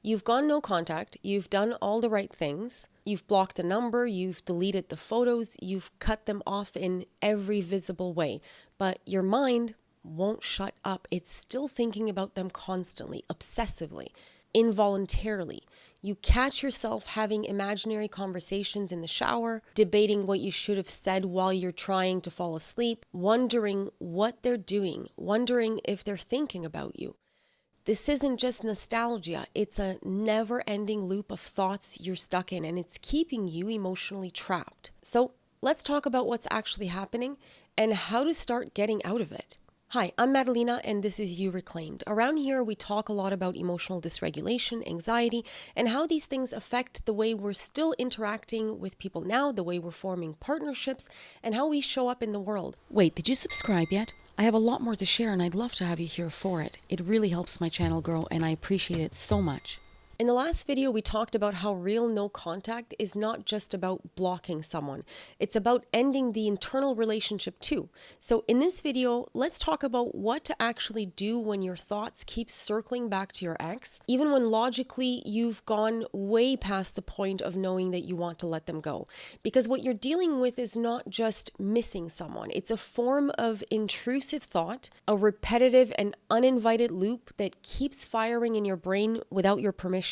You've gone no contact, you've done all the right things, you've blocked the number, you've deleted the photos, you've cut them off in every visible way, but your mind won't shut up. It's still thinking about them constantly, obsessively, involuntarily. You catch yourself having imaginary conversations in the shower, debating what you should have said while you're trying to fall asleep, wondering what they're doing, wondering if they're thinking about you. This isn't just nostalgia, it's a never-ending loop of thoughts you're stuck in, and it's keeping you emotionally trapped. So let's talk about what's actually happening and how to start getting out of it. Hi, I'm Madalena, and this is You Reclaimed. Around here, we talk a lot about emotional dysregulation, anxiety, and how these things affect the way we're still interacting with people now, the way we're forming partnerships, and how we show up in the world. Wait, did you subscribe yet? I have a lot more to share and I'd love to have you here for it. It really helps my channel grow and I appreciate it so much. In the last video, we talked about how real no contact is not just about blocking someone. It's about ending the internal relationship too. So in this video, let's talk about what to actually do when your thoughts keep circling back to your ex, even when logically you've gone way past the point of knowing that you want to let them go. Because what you're dealing with is not just missing someone. It's a form of intrusive thought, a repetitive and uninvited loop that keeps firing in your brain without your permission.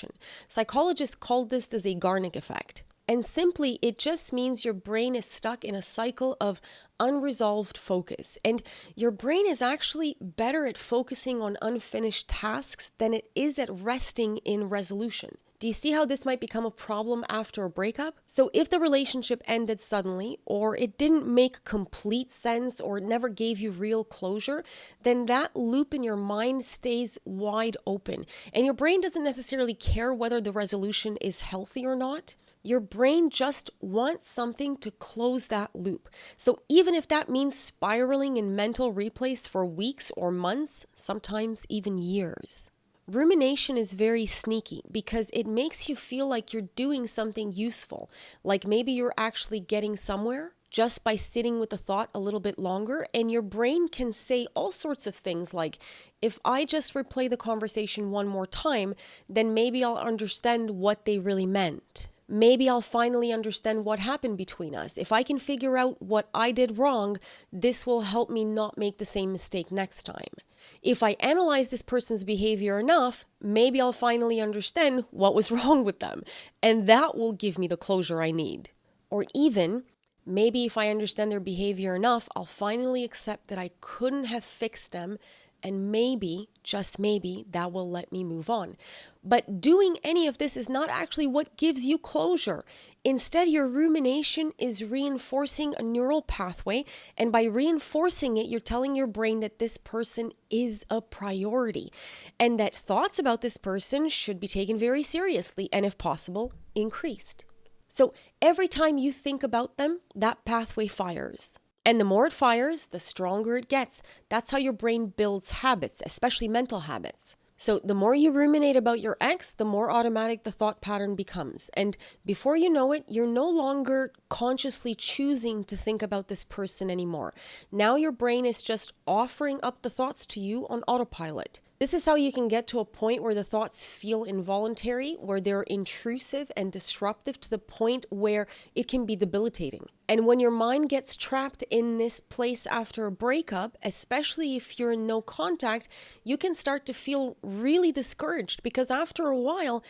Psychologists called this the Zeigarnik effect. And simply, it just means your brain is stuck in a cycle of unresolved focus. And your brain is actually better at focusing on unfinished tasks than it is at resting in resolution. Do you see how this might become a problem after a breakup? So if the relationship ended suddenly, or it didn't make complete sense, or it never gave you real closure, then that loop in your mind stays wide open. And your brain doesn't necessarily care whether the resolution is healthy or not. Your brain just wants something to close that loop. So even if that means spiraling in mental replays for weeks or months, sometimes even years. Rumination is very sneaky because it makes you feel like you're doing something useful, like maybe you're actually getting somewhere just by sitting with the thought a little bit longer, and your brain can say all sorts of things like, if I just replay the conversation one more time, then maybe I'll understand what they really meant. Maybe I'll finally understand what happened between us. If I can figure out what I did wrong, this will help me not make the same mistake next time. If I analyze this person's behavior enough, maybe I'll finally understand what was wrong with them, and that will give me the closure I need. Or even, maybe if I understand their behavior enough, I'll finally accept that I couldn't have fixed them, and maybe, just maybe, that will let me move on. But doing any of this is not actually what gives you closure. Instead, your rumination is reinforcing a neural pathway, and by reinforcing it, you're telling your brain that this person is a priority, and that thoughts about this person should be taken very seriously, and if possible, increased. So every time you think about them, that pathway fires. And the more it fires, the stronger it gets. That's how your brain builds habits, especially mental habits. So the more you ruminate about your ex, the more automatic the thought pattern becomes. And before you know it, you're no longer consciously choosing to think about this person anymore. Now your brain is just offering up the thoughts to you on autopilot. This is how you can get to a point where the thoughts feel involuntary, where they're intrusive and disruptive to the point where it can be debilitating. And when your mind gets trapped in this place after a breakup, especially if you're in no contact, you can start to feel really discouraged because after a while,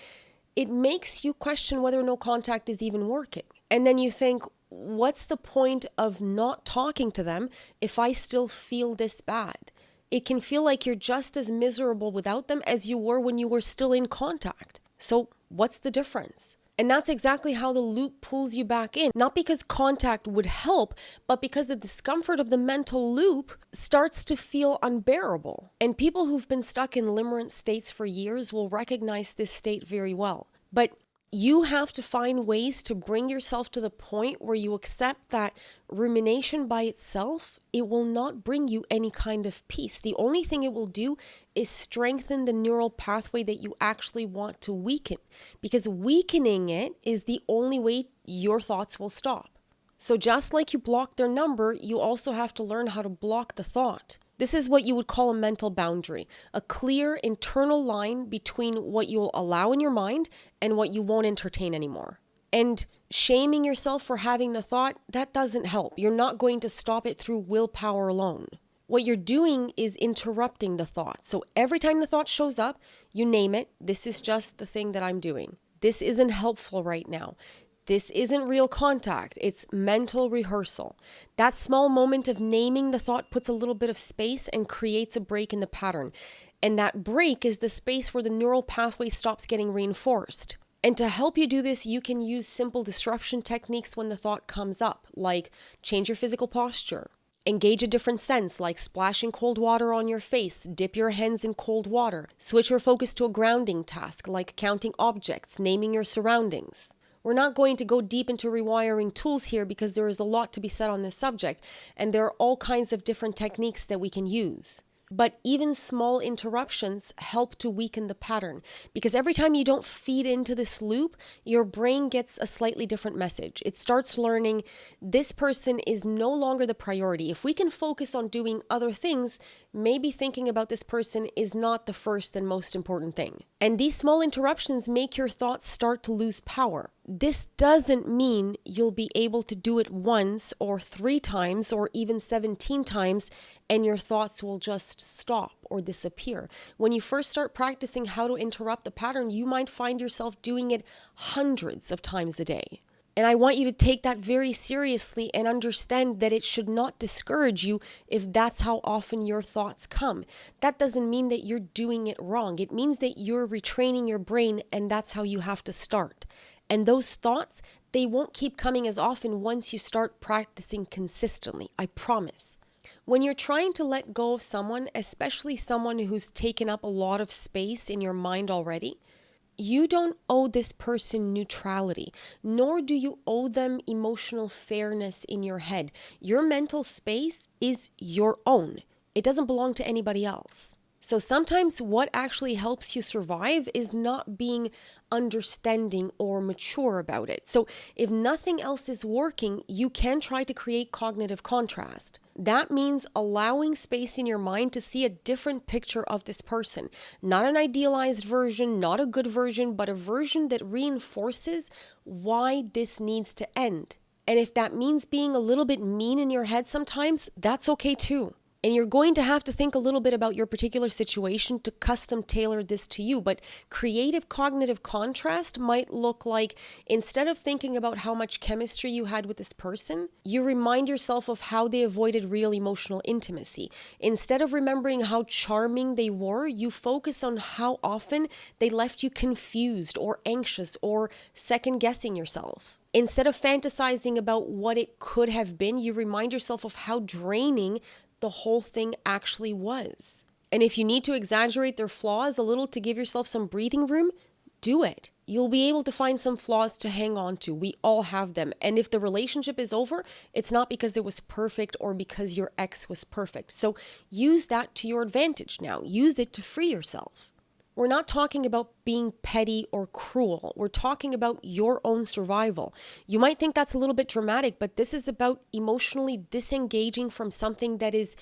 it makes you question whether no contact is even working. And then you think, what's the point of not talking to them if I still feel this bad? It can feel like you're just as miserable without them as you were when you were still in contact. So what's the difference? And that's exactly how the loop pulls you back in. Not because contact would help, but because the discomfort of the mental loop starts to feel unbearable. And people who've been stuck in limerence states for years will recognize this state very well. But you have to find ways to bring yourself to the point where you accept that rumination by itself, it will not bring you any kind of peace. The only thing it will do is strengthen the neural pathway that you actually want to weaken, because weakening it is the only way your thoughts will stop. So just like you block their number, you also have to learn how to block the thought. This is what you would call a mental boundary, a clear internal line between what you'll allow in your mind and what you won't entertain anymore. And shaming yourself for having the thought, that doesn't help. You're not going to stop it through willpower alone. What you're doing is interrupting the thought. So every time the thought shows up, you name it. This is just the thing that I'm doing. This isn't helpful right now. This isn't real contact. It's mental rehearsal. That small moment of naming the thought puts a little bit of space and creates a break in the pattern. And that break is the space where the neural pathway stops getting reinforced. And to help you do this, you can use simple disruption techniques when the thought comes up, like change your physical posture. Engage a different sense, like splashing cold water on your face, dip your hands in cold water. Switch your focus to a grounding task, like counting objects, naming your surroundings. We're not going to go deep into rewiring tools here because there is a lot to be said on this subject, and there are all kinds of different techniques that we can use. But even small interruptions help to weaken the pattern, because every time you don't feed into this loop, your brain gets a slightly different message. It starts learning this person is no longer the priority. If we can focus on doing other things, maybe thinking about this person is not the first and most important thing. And these small interruptions make your thoughts start to lose power. This doesn't mean you'll be able to do it once or 3 times or even 17 times and your thoughts will just stop or disappear. When you first start practicing how to interrupt the pattern, you might find yourself doing it hundreds of times a day. And I want you to take that very seriously and understand that it should not discourage you if that's how often your thoughts come. That doesn't mean that you're doing it wrong. It means that you're retraining your brain, and that's how you have to start. And those thoughts, they won't keep coming as often once you start practicing consistently, I promise. When you're trying to let go of someone, especially someone who's taken up a lot of space in your mind already, you don't owe this person neutrality, nor do you owe them emotional fairness in your head. Your mental space is your own. It doesn't belong to anybody else. So sometimes what actually helps you survive is not being understanding or mature about it. So if nothing else is working, you can try to create cognitive contrast. That means allowing space in your mind to see a different picture of this person. Not an idealized version, not a good version, but a version that reinforces why this needs to end. And if that means being a little bit mean in your head sometimes, that's okay too. And you're going to have to think a little bit about your particular situation to custom tailor this to you. But creative cognitive contrast might look like, instead of thinking about how much chemistry you had with this person, you remind yourself of how they avoided real emotional intimacy. Instead of remembering how charming they were, you focus on how often they left you confused or anxious or second guessing yourself. Instead of fantasizing about what it could have been, you remind yourself of how draining the whole thing actually was. And if you need to exaggerate their flaws a little to give yourself some breathing room, do it. You'll be able to find some flaws to hang on to. We all have them. And if the relationship is over, it's not because it was perfect or because your ex was perfect. So use that to your advantage now. Use it to free yourself. We're not talking about being petty or cruel. We're talking about your own survival. You might think that's a little bit dramatic, but this is about emotionally disengaging from something that is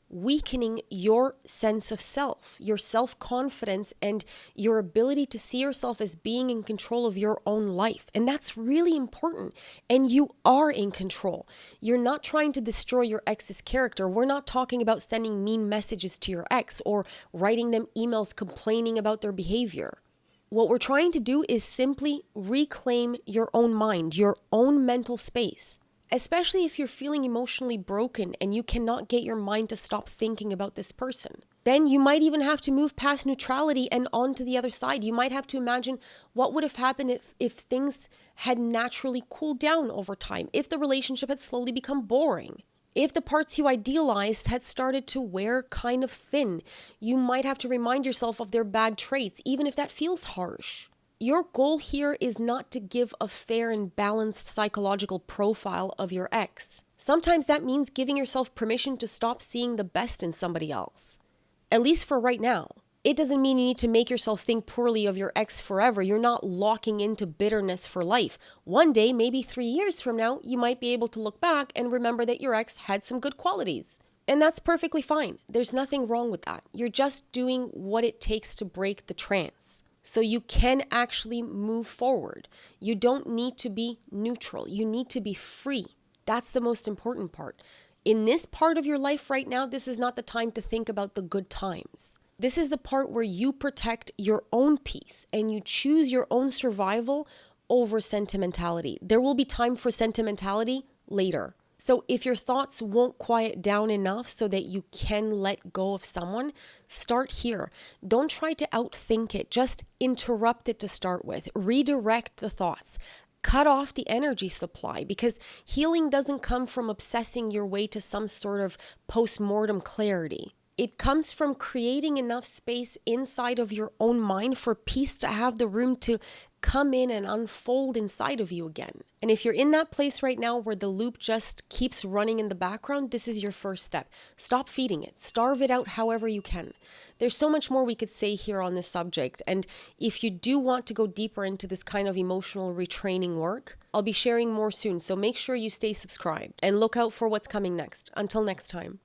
weakening your sense of self, your self-confidence, and your ability to see yourself as being in control of your own life. And that's really important. And you are in control. You're not trying to destroy your ex's character. We're not talking about sending mean messages to your ex or writing them emails complaining about their behavior. What we're trying to do is simply reclaim your own mind, your own mental space. Especially if you're feeling emotionally broken and you cannot get your mind to stop thinking about this person. Then you might even have to move past neutrality and on to the other side. You might have to imagine what would have happened if things had naturally cooled down over time, if the relationship had slowly become boring, if the parts you idealized had started to wear kind of thin. You might have to remind yourself of their bad traits, even if that feels harsh. Your goal here is not to give a fair and balanced psychological profile of your ex. Sometimes that means giving yourself permission to stop seeing the best in somebody else. At least for right now. It doesn't mean you need to make yourself think poorly of your ex forever. You're not locking into bitterness for life. One day, maybe 3 years from now, you might be able to look back and remember that your ex had some good qualities. And that's perfectly fine. There's nothing wrong with that. You're just doing what it takes to break the trance. So you can actually move forward. You don't need to be neutral. You need to be free. That's the most important part. In this part of your life right now, this is not the time to think about the good times. This is the part where you protect your own peace and you choose your own survival over sentimentality. There will be time for sentimentality later. So if your thoughts won't quiet down enough so that you can let go of someone, start here. Don't try to outthink it. Just interrupt it to start with. Redirect the thoughts. Cut off the energy supply, because healing doesn't come from obsessing your way to some sort of post-mortem clarity. It comes from creating enough space inside of your own mind for peace to have the room to come in and unfold inside of you again. And if you're in that place right now where the loop just keeps running in the background, this is your first step. Stop feeding it. Starve it out however you can. There's so much more we could say here on this subject. And if you do want to go deeper into this kind of emotional retraining work, I'll be sharing more soon. So make sure you stay subscribed and look out for what's coming next. Until next time.